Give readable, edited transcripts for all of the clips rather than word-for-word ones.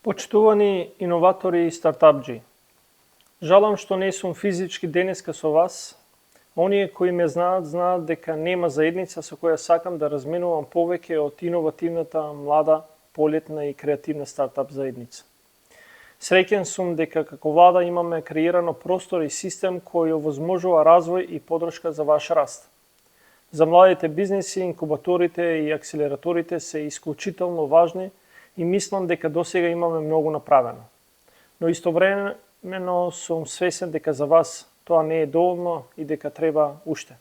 Почитувани иноватори и стартапджи, жалам што не сум физички денеска со вас. Оние кои ме знаат дека нема заедница со која сакам да разменувам повеќе од иновативната, млада, полетна и креативна стартап заедница. Среќен сум дека како влада имаме креирано простор и систем кој овозможува развој и подршка за ваш раст. За младите бизнеси, инкубаторите и акселераторите се исклучително важни и мислам дека досега имаме многу направено. Но истовремено сум свесен дека за вас тоа не е доволно и дека треба уште.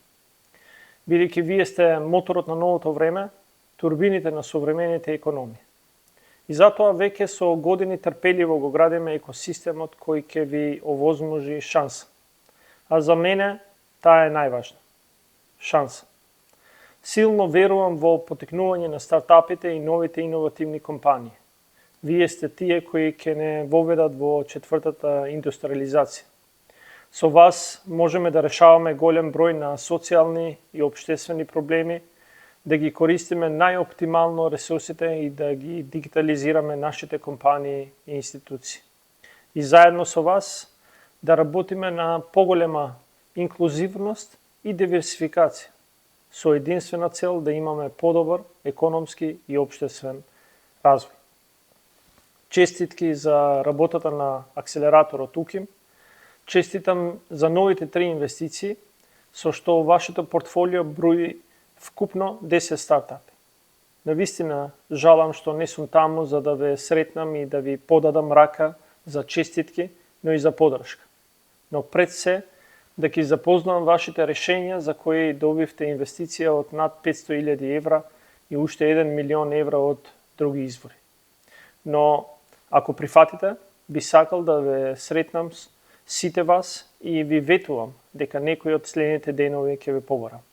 Бидејќи вие сте моторот на новото време, турбините на современите економии. И затоа веќе со години трпеливо го градиме екосистемот кој ќе ви овозможи шанса. А за мене таа е најважна. Шанса. Силно верувам во потекнување на стартапите и новите иновативни компании. Вие сте тие кои ќе не воведат во четвртата индустриализација. Со вас можеме да решаваме голем број на социјални и општествени проблеми, да ги користиме најоптимално ресурсите и да ги дигитализираме нашите компании и институции. И заедно со вас да работиме на поголема инклузивност и диверсификација, со единствена цел да имаме подобар економски и општествен развој. Честитки за работата на акселераторот УКИМ, честитам за новите 3 инвестиции, со што вашето портфолио брои вкупно 10 стартапи. Навистина жалам што не сум таму за да ве сретнам и да ви подадам рака за честитки, но и за подршка. Но пред се да ги запознам вашите решенија за кои добивте инвестиција од над 500.000 евра и уште 1 милион евра од други извори. Но ако прифатите, би сакал да ве сретнам сите вас и ви ветувам дека некој од следните денови ќе ве побарам.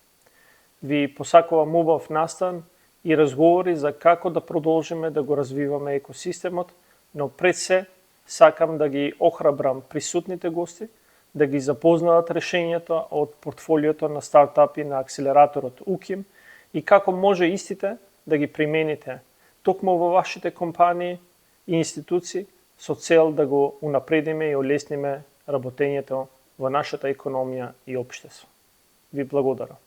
Ви посакувам убав настан и разговори за како да продолжиме да го развиваме екосистемот, но пред се сакам да ги охрабрам присутните гости, да ги запознаат решењата од портфолиото на стартапи на акселераторот УКИМ и како може истите да ги примените токму во вашите компании и институции со цел да го унапредиме и олесниме работењето во нашата економија и општество. Ви благодарам.